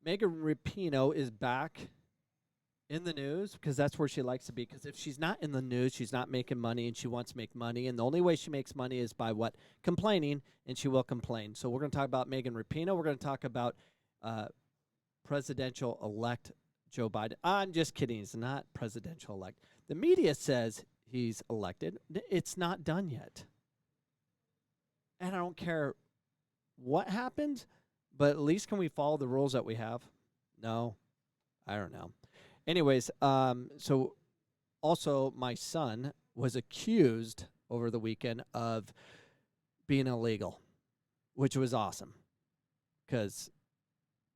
Megan Rapinoe is back in the news because that's where she likes to be. Because if she's not in the news, she's not making money, and she wants to make money. And the only way she makes money is by what? Complaining, and she will complain. So we're going to talk about Megan Rapinoe. We're going to talk about presidential-elect Joe Biden. I'm just kidding. He's not presidential-elect. The media says he's elected. It's not done yet. And I don't care what happens, but at least can we follow the rules that we have? No, I don't know. Anyways, so also my son was accused over the weekend of being illegal, which was awesome because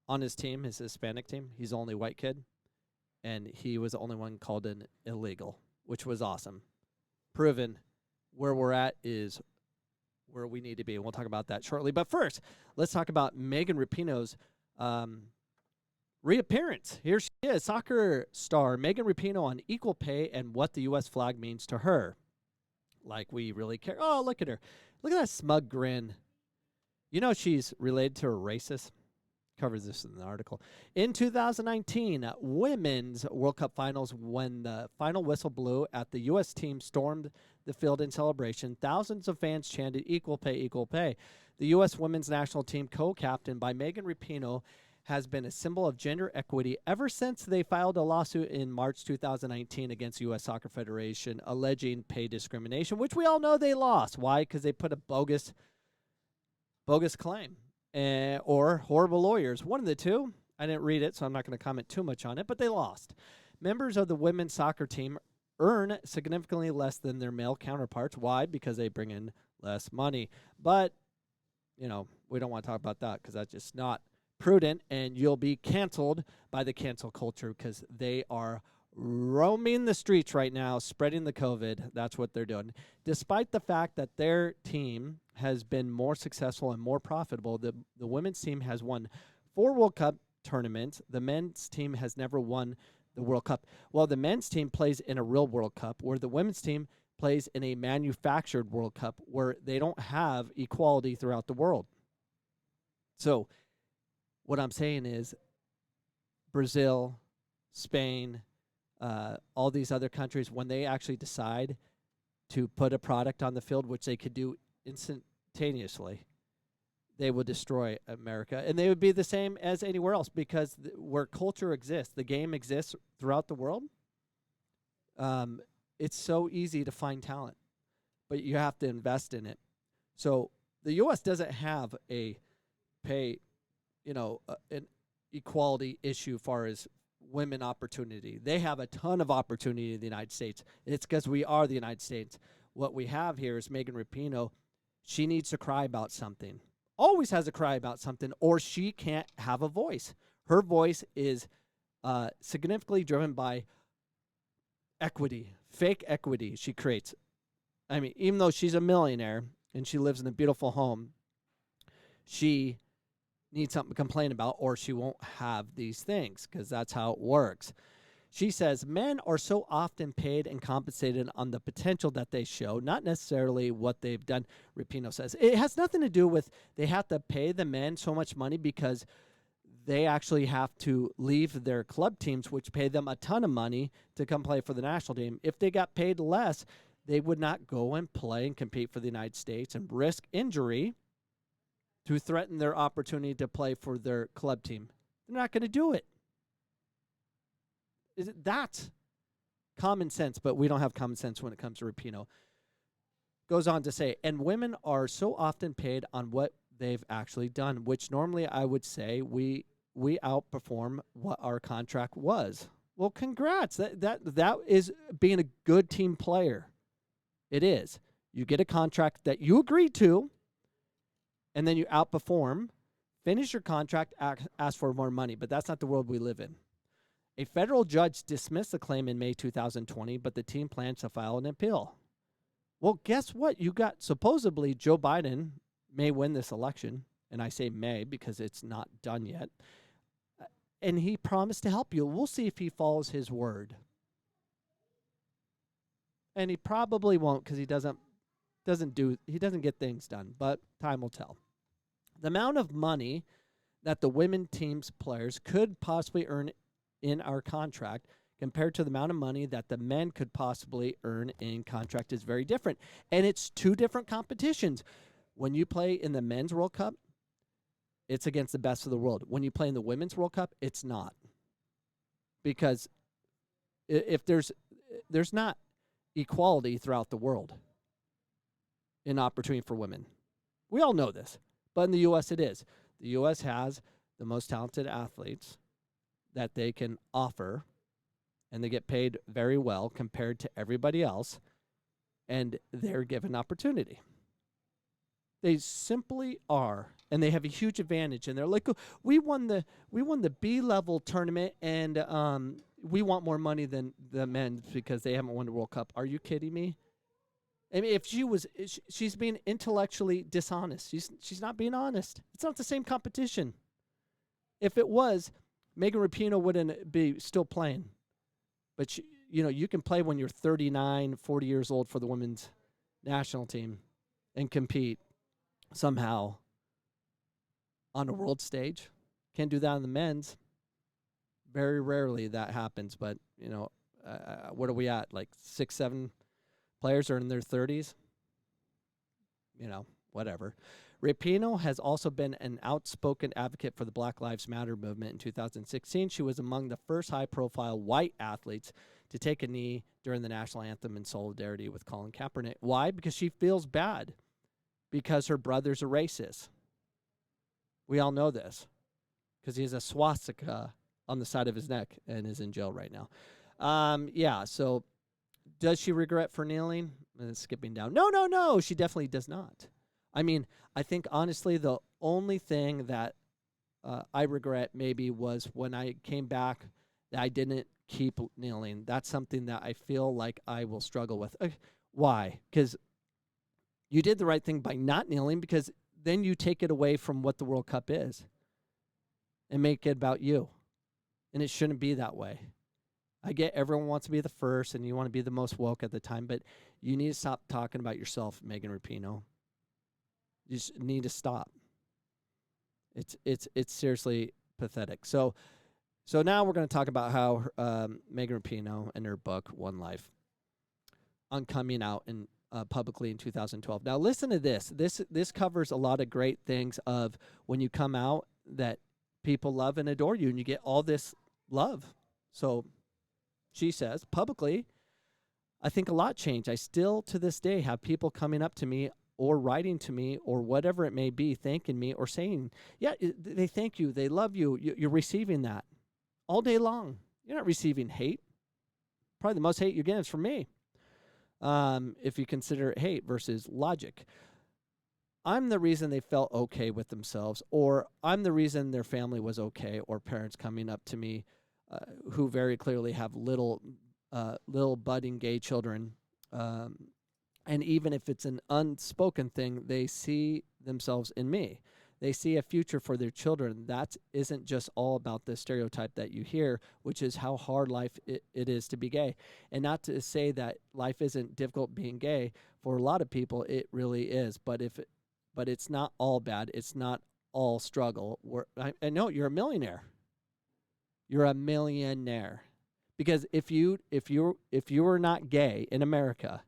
on his team, his Hispanic team, he's the only white kid, and he was the only one called in illegal, which was awesome. Proven where we're at is where we need to be. We'll talk about that shortly. But first, let's talk about Megan Rapinoe's reappearance. Here she is, soccer star Megan Rapinoe on equal pay and what the U.S. flag means to her. Like we really care. Oh, look at her. Look at that smug grin. You know she's related to a racist. Covers this in the article. In 2019, Women's World Cup Finals, when the final whistle blew at the U.S. team stormed the field in celebration, thousands of fans chanted, "Equal pay, equal pay." The U.S. women's national team, co-captained by Megan Rapinoe, has been a symbol of gender equity ever since they filed a lawsuit in March 2019 against U.S. Soccer Federation alleging pay discrimination, which we all know they lost. Why? Because they put a bogus claim. Or horrible lawyers. One of the two. I didn't read it, so I'm not going to comment too much on it, but they lost. Members of the women's soccer team earn significantly less than their male counterparts. Why? Because they bring in less money. But, we don't want to talk about that because that's just not prudent, and you'll be canceled by the cancel culture because they are roaming the streets right now, spreading the COVID. That's what they're doing. Despite the fact that their team has been more successful and more profitable, the women's team has won 4 World Cup tournaments. The men's team has never won the World Cup. Well, the men's team plays in a real World Cup, where the women's team plays in a manufactured World Cup, where they don't have equality throughout the world. So what I'm saying is Brazil, Spain, all these other countries, when they actually decide to put a product on the field, which they could do instantaneously, they would destroy America. And they would be the same as anywhere else because where culture exists, the game exists throughout the world, it's so easy to find talent, but you have to invest in it. So the U.S. doesn't have a pay, an equality issue as far as women opportunity. They have a ton of opportunity in the United States. It's because we are the United States. What we have here is Megan Rapinoe. She needs to cry about something. Always has to cry about something, or she can't have a voice. Her voice is significantly driven by equity, fake equity she creates. I mean, even though she's a millionaire and she lives in a beautiful home, she needs something to complain about, or she won't have these things, because that's how it works. She says men are so often paid and compensated on the potential that they show, not necessarily what they've done. Rapinoe says it has nothing to do with they have to pay the men so much money because they actually have to leave their club teams, which pay them a ton of money to come play for the national team. If they got paid less, they would not go and play and compete for the United States and risk injury to threaten their opportunity to play for their club team. They're not going to do it. That's common sense, but we don't have common sense when it comes to Rapinoe. Goes on to say, and women are so often paid on what they've actually done, which normally I would say we outperform what our contract was. Well, congrats. That is being a good team player. It is. You get a contract that you agreed to, and then you outperform, finish your contract, ask for more money. But that's not the world we live in. A federal judge dismissed the claim in May 2020, but the team plans to file an appeal. Well, guess what? You got supposedly Joe Biden may win this election, and I say may because it's not done yet. And he promised to help you. We'll see if he follows his word. And he probably won't because he doesn't get things done, but time will tell. The amount of money that the women team's players could possibly earn in our contract compared to the amount of money that the men could possibly earn in contract is very different. And it's two different competitions. When you play in the men's World Cup, it's against the best of the world. When you play in the women's World Cup, it's not. Because if there's not equality throughout the world in opportunity for women. We all know this, but in the U.S. it is. The U.S. has the most talented athletes that they can offer, and they get paid very well compared to everybody else, and they're given opportunity. They simply are, and they have a huge advantage. And they're like, we won the B-level tournament, and we want more money than the men because they haven't won the World Cup. Are you kidding me? I mean, if she's being intellectually dishonest. She's not being honest. It's not the same competition. If it was, Megan Rapinoe wouldn't be still playing. But you can play when you're 39, 40 years old for the women's national team and compete somehow on a world stage. Can't do that on the men's. Very rarely that happens, but what are we at? Like 6, 7 players are in their 30s. Whatever. Rapinoe has also been an outspoken advocate for the Black Lives Matter movement. In 2016, she was among the first high-profile white athletes to take a knee during the national anthem in solidarity with Colin Kaepernick. Why? Because she feels bad because her brother's a racist. We all know this because he has a swastika on the side of his neck and is in jail right now. So does she regret for kneeling? Skipping down. No, she definitely does not. I mean, I think, honestly, the only thing that I regret maybe was when I came back that I didn't keep kneeling. That's something that I feel like I will struggle with. Why? Because you did the right thing by not kneeling, because then you take it away from what the World Cup is and make it about you. And it shouldn't be that way. I get everyone wants to be the first and you want to be the most woke at the time, but you need to stop talking about yourself, Megan Rapinoe. You just need to stop. It's seriously pathetic. So now we're going to talk about how Megan Rapinoe and her book One Life on coming out in publicly in 2012. Now listen to this. This covers a lot of great things of when you come out that people love and adore you and you get all this love. So she says publicly, I think a lot changed. I still to this day have people coming up to me or writing to me or whatever it may be, thanking me or saying, yeah, they thank you. They love you. You're receiving that all day long. You're not receiving hate. Probably the most hate you're getting is from me. If you consider it hate versus logic. I'm the reason they felt okay with themselves, or I'm the reason their family was okay, or parents coming up to me who very clearly have little budding gay children. And even if it's an unspoken thing, they see themselves in me. They see a future for their children. That isn't just all about the stereotype that you hear, which is how hard life it is to be gay. And not to say that life isn't difficult being gay. For a lot of people, it really is. But it's not all bad. It's not all struggle. I know you're a millionaire. You're a millionaire. Because if you were not gay in America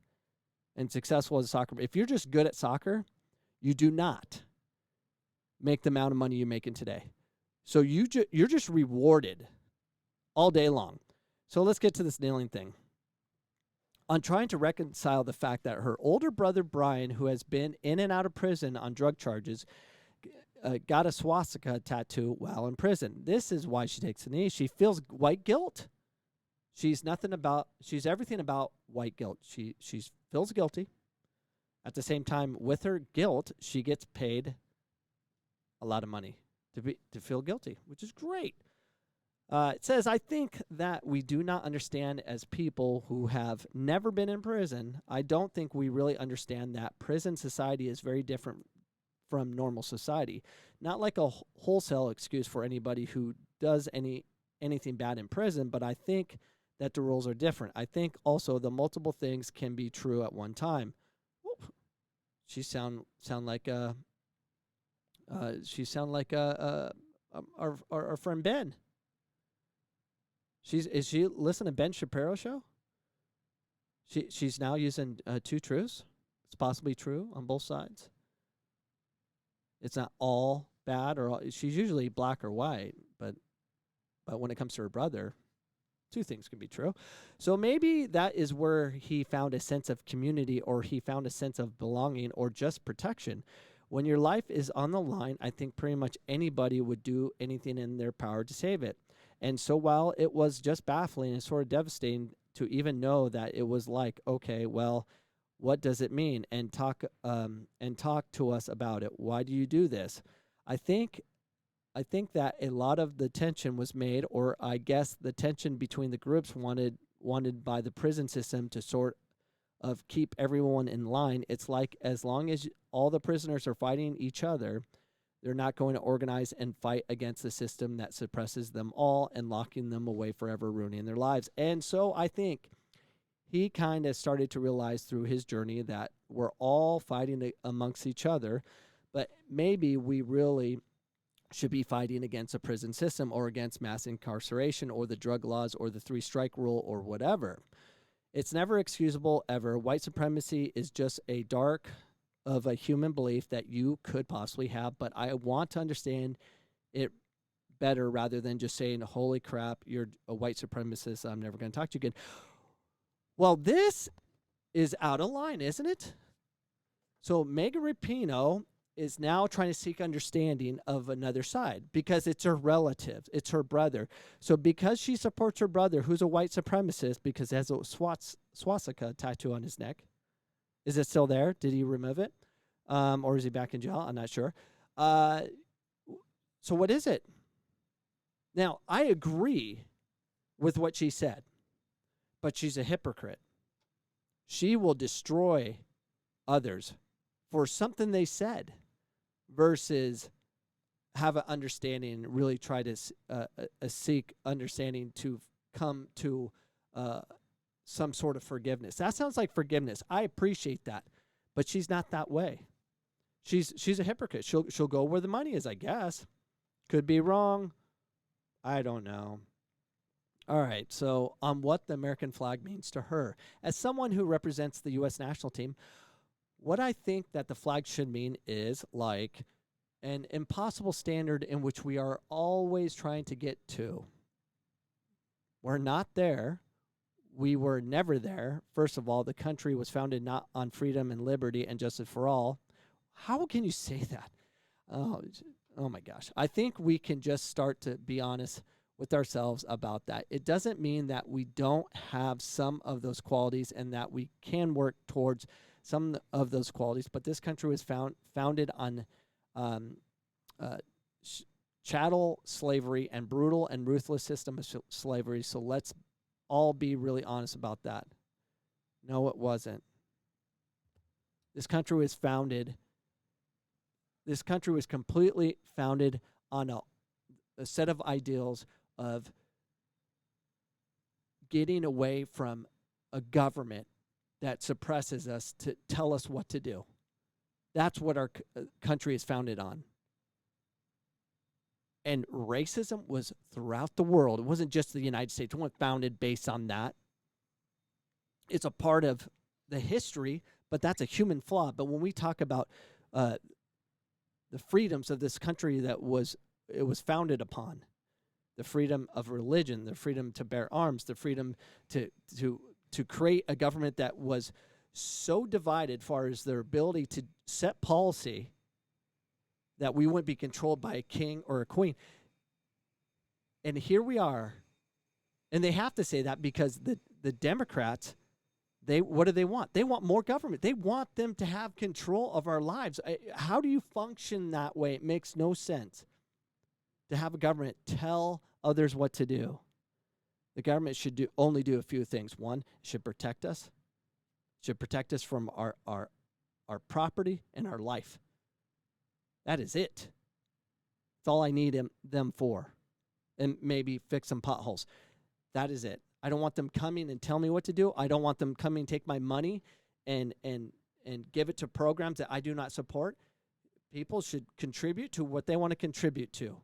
and successful as a soccer, if you're just good at soccer, you do not make the amount of money you're making today. So you're just rewarded all day long. So let's get to this kneeling thing. On trying to reconcile the fact that her older brother, Brian, who has been in and out of prison on drug charges, got a swastika tattoo while in prison. This is why she takes a knee. She feels white guilt. She's everything about white guilt. She feels guilty. At the same time, with her guilt, she gets paid a lot of money to feel guilty, which is great. It says, I think that we do not understand as people who have never been in prison. I don't think we really understand that prison society is very different from normal society. Not like a wholesale excuse for anybody who does anything bad in prison, but I think that the rules are different. I think also the multiple things can be true at one time. Whoop. She sound like a our friend Ben. Is she listening to Ben Shapiro show? She's now using two truths. It's possibly true on both sides. It's not all bad, or she's usually black or white, but when it comes to her brother, two things can be true. So maybe that is where he found a sense of community, or he found a sense of belonging, or just protection. When your life is on the line, I think pretty much anybody would do anything in their power to save it. And so while it was just baffling and sort of devastating to even know that it was like, okay, well, what does it mean? And talk to us about it. Why do you do this? I think that a lot of the tension was made, or I guess the tension between the groups wanted by the prison system to sort of keep everyone in line. It's like, as long as all the prisoners are fighting each other, they're not going to organize and fight against the system that suppresses them all and locking them away forever, ruining their lives. And so I think he kind of started to realize through his journey that we're all fighting amongst each other, but maybe we really should be fighting against a prison system, or against mass incarceration, or the drug laws, or the 3-strike rule, or whatever. It's never excusable ever. White supremacy is just a dark of a human belief that you could possibly have, but I want to understand it better rather than just saying, holy crap, you're a white supremacist, I'm never going to talk to you again. Well, this is out of line, isn't it? So Megan Rapinoe is now trying to seek understanding of another side, because it's her relative, it's her brother. So because she supports her brother, who's a white supremacist, because he has a swastika tattoo on his neck. Is it still there? Did he remove it? Or is he back in jail? I'm not sure. So what is it? Now, I agree with what she said, but she's a hypocrite. She will destroy others for something they said versus have an understanding and really try to seek understanding to come to some sort of forgiveness. That sounds like forgiveness. I appreciate that, but she's not that way. She's a hypocrite. She'll go where the money is, I guess. Could be wrong. I don't know. All right, so on what the American flag means to her. As someone who represents the U.S. national team, what I think that the flag should mean is like an impossible standard in which we are always trying to get to. We're not there. We were never there. First of all, the country was founded not on freedom and liberty and justice for all. How can you say that? Oh my gosh. I think we can just start to be honest with ourselves about that. It doesn't mean that we don't have some of those qualities and that we can work towards some of those qualities, but this country was founded on chattel slavery and brutal and ruthless system of slavery. So let's all be really honest about that. No, it wasn't. This country was completely founded on a set of ideals of getting away from a government that suppresses us to tell us what to do. That's what our country is founded on. And racism was throughout the world. It wasn't just the United States. It wasn't founded based on that. It's a part of the history, but that's a human flaw. But when we talk about the freedoms of this country it was founded upon, the freedom of religion, the freedom to bear arms, the freedom to create a government that was so divided as far as their ability to set policy that we wouldn't be controlled by a king or a queen. And here we are. And they have to say that because the Democrats, what do they want? They want more government. They want them to have control of our lives. How do you function that way? It makes no sense to have a government tell others what to do. The government should only do a few things. One, it should protect us. It should protect us from our property and our life. That is it. That's all I need them for. And maybe fix some potholes. That is it. I don't want them coming and tell me what to do. I don't want them coming and take my money and give it to programs that I do not support. People should contribute to what they want to contribute to.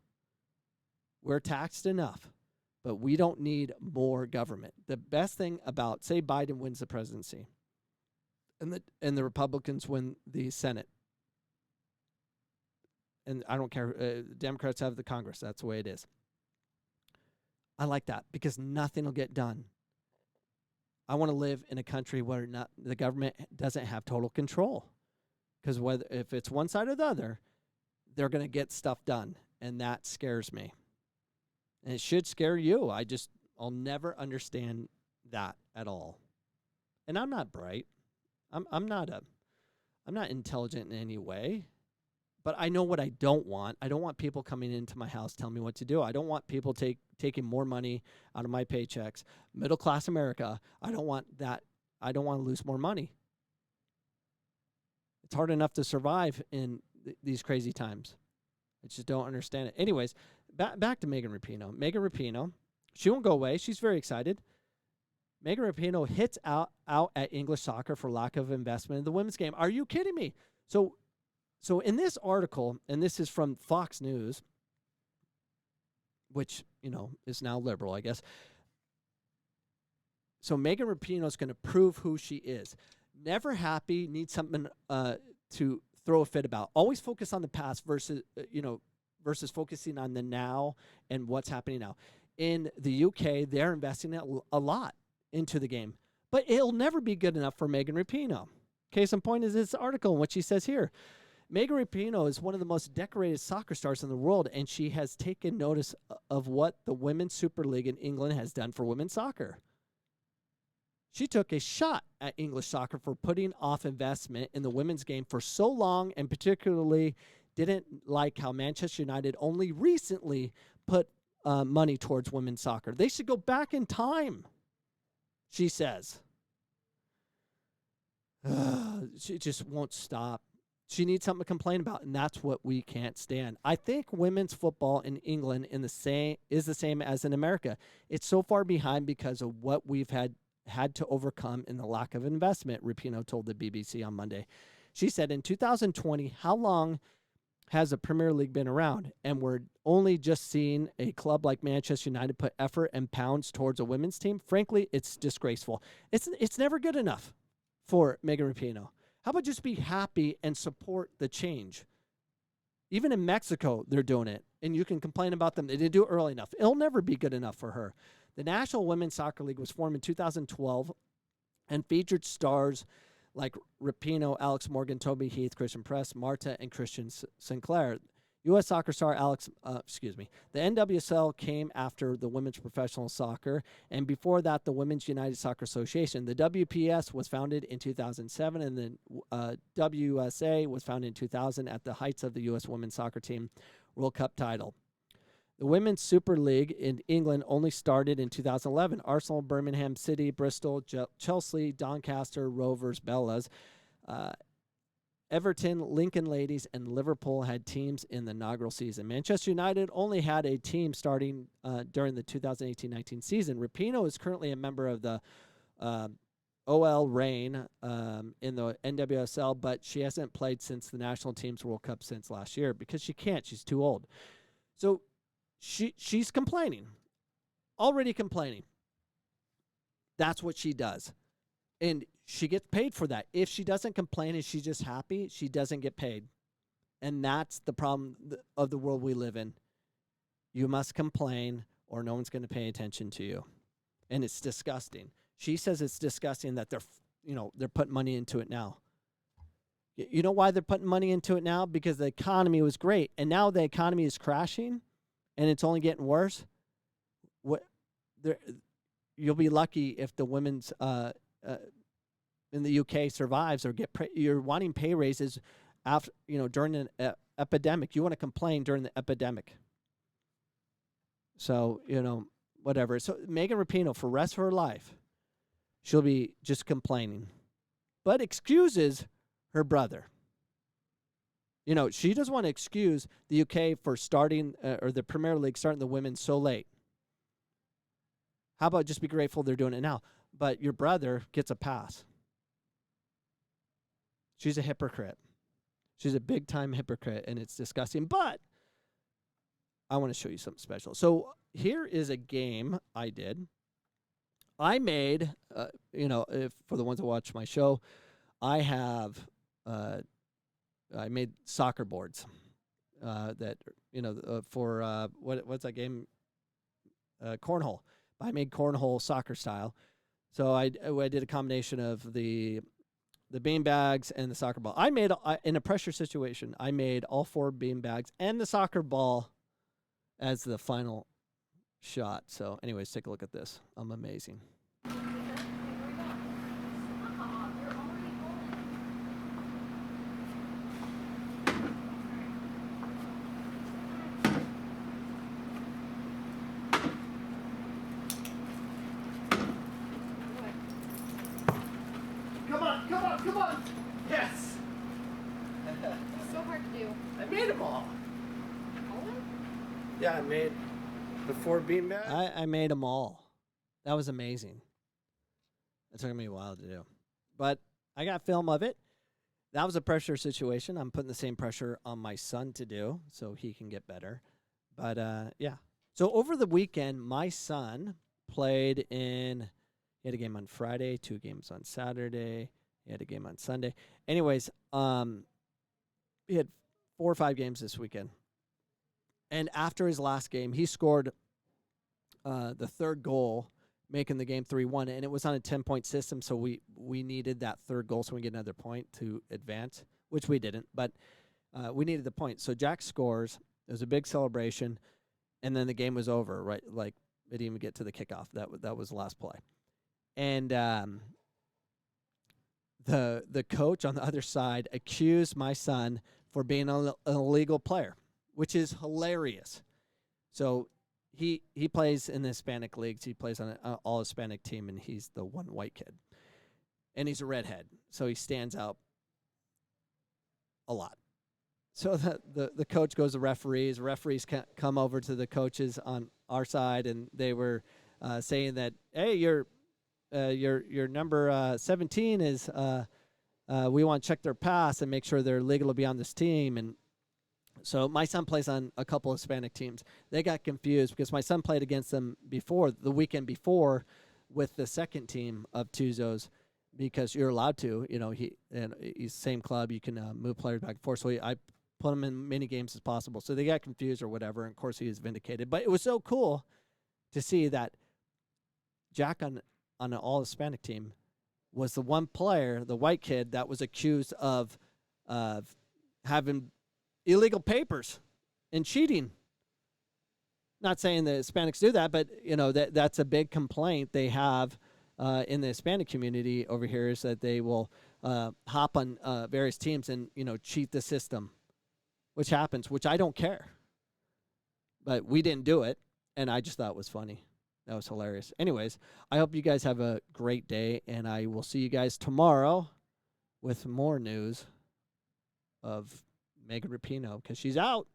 We're taxed enough, but we don't need more government. The best thing about, say Biden wins the presidency and the Republicans win the Senate, and I don't care, Democrats have the Congress. That's the way it is. I like that because nothing will get done. I want to live in a country where the government doesn't have total control, because if it's one side or the other, they're going to get stuff done, and that scares me. And it should scare you. I'll never understand that at all. And I'm not bright. I'm not intelligent in any way. But I know what I don't want. I don't want people coming into my house telling me what to do. I don't want people taking more money out of my paychecks. Middle class America, I don't want that. I don't want to lose more money. It's hard enough to survive in these crazy times. I just don't understand it. Anyways, back to Megan Rapinoe. Megan Rapinoe, she won't go away. She's very excited. Megan Rapinoe hits out at English soccer for lack of investment in the women's game. Are you kidding me? So in this article, and this is from Fox News, which, is now liberal, I guess. So Megan Rapinoe is going to prove who she is. Never happy, needs something to throw a fit about. Always focus on the past versus focusing on the now and what's happening now. In the UK, they're investing a lot into the game, but it'll never be good enough for Megan Rapinoe. Case in point is this article and what she says here. Megan Rapinoe is one of the most decorated soccer stars in the world, and she has taken notice of what the Women's Super League in England has done for women's soccer. She took a shot at English soccer for putting off investment in the women's game for so long, and particularly didn't like how Manchester United only recently put money towards women's soccer. They should go back in time, she says. She just won't stop. She needs something to complain about, and that's what we can't stand. I think women's football in England is the same as in America. It's so far behind because of what we've had to overcome in the lack of investment, Rapinoe told the BBC on Monday. She said, in 2020, how long has the Premier League been around? And we're only just seeing a club like Manchester United put effort and pounds towards a women's team. Frankly, it's disgraceful. It's never good enough for Megan Rapinoe. How about just be happy and support the change? Even in Mexico, they're doing it, and you can complain about them. They didn't do it early enough. It'll never be good enough for her. The National Women's Soccer League was formed in 2012 and featured stars like Rapinoe, Alex Morgan, Toby Heath, Christian Press, Marta, and Christian Sinclair. U.S. soccer star the NWSL came after the Women's Professional Soccer, and before that, the Women's United Soccer Association. The WPS was founded in 2007, and the WUSA was founded in 2000 at the heights of the U.S. Women's Soccer Team World Cup title. The Women's Super League in England only started in 2011. Arsenal, Birmingham City, Bristol, Chelsea, Doncaster, Rovers, Bellas, Everton, Lincoln Ladies, and Liverpool had teams in the inaugural season. Manchester United only had a team starting during the 2018-19 season. Rapinoe is currently a member of the OL Reign in the NWSL, but she hasn't played since the national team's World Cup since last year because she can't. She's too old. So she's complaining, already complaining. That's what she does. And she gets paid for that. If she doesn't complain and she's just happy, she doesn't get paid. And that's the problem of the world we live in. You must complain or no one's going to pay attention to you. And it's disgusting. She says it's disgusting that they're putting money into it now. You know why they're putting money into it now? Because the economy was great. And now the economy is crashing and it's only getting worse. You'll be lucky if the women's in the UK survives or you're wanting pay raises after during an epidemic. You want to complain during the epidemic. So whatever. So Megan Rapinoe, for the rest of her life, she'll be just complaining, but excuses her brother. She doesn't want to excuse the UK for starting or the Premier League starting the women so late. How about just be grateful they're doing it now? But your brother gets a pass. She's a hypocrite. She's a big-time hypocrite, and it's disgusting. But I want to show you something special. So here is a game I did. I made, if for the ones that watch my show, I have, I made soccer boards that, for what's that game? Cornhole. I made cornhole soccer style. So I did a combination of the bean bags and the soccer ball. I made, in a pressure situation, I made all 4 bean bags and the soccer ball as the final shot. So anyways, take a look at this. I'm amazing. Come on. Yes. It's so hard to do. I made them all. All of them? Yeah, I made the 4 bean bags. I made them all. That was amazing. It took me a while to do. But I got film of it. That was a pressure situation. I'm putting the same pressure on my son to do so he can get better. But, yeah. So over the weekend, my son played he had a game on Friday, 2 games on Saturday. He had a game on Sunday. Anyways, he had 4 or 5 games this weekend. And after his last game, he scored the 3rd goal, making the game 3-1. And it was on a 10-point system, so we needed that 3rd goal so we get another point to advance, which we didn't. But we needed the point. So Jack scores. It was a big celebration. And then the game was over, right? Like, it didn't even get to the kickoff. That was the last play. And the coach on the other side accused my son for being an illegal player, which is hilarious. So he plays in the Hispanic leagues. He plays on an all-Hispanic team, and he's the one white kid. And he's a redhead, so he stands out a lot. So the coach goes to referees. Referees come over to the coaches on our side, and they were saying that, hey, your number 17 is we want to check their pass and make sure they're legal to be on this team. And so my son plays on a couple of Hispanic teams. They got confused because my son played against them the weekend before, with the second team of Tuzos, because you're allowed to. He's same club. You can move players back and forth. So I put him in many games as possible. So they got confused or whatever. And of course he was vindicated. But it was so cool to see that Jack on an all-Hispanic team was the one player, the white kid, that was accused of having illegal papers and cheating. Not saying the Hispanics do that, but that's a big complaint they have in the Hispanic community over here, is that they will hop on various teams and cheat the system, which happens, which I don't care. But we didn't do it, and I just thought it was funny. That was hilarious. Anyways, I hope you guys have a great day, and I will see you guys tomorrow with more news of Megan Rapinoe, because she's out.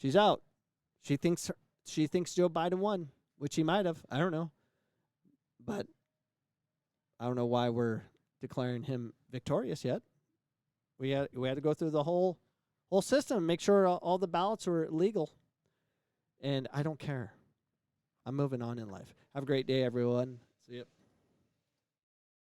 She's out. She thinks Joe Biden won, which he might have. I don't know. But I don't know why we're declaring him victorious yet. We had to go through the whole system, make sure all the ballots were legal. And I don't care. I'm moving on in life. Have a great day, everyone. See you.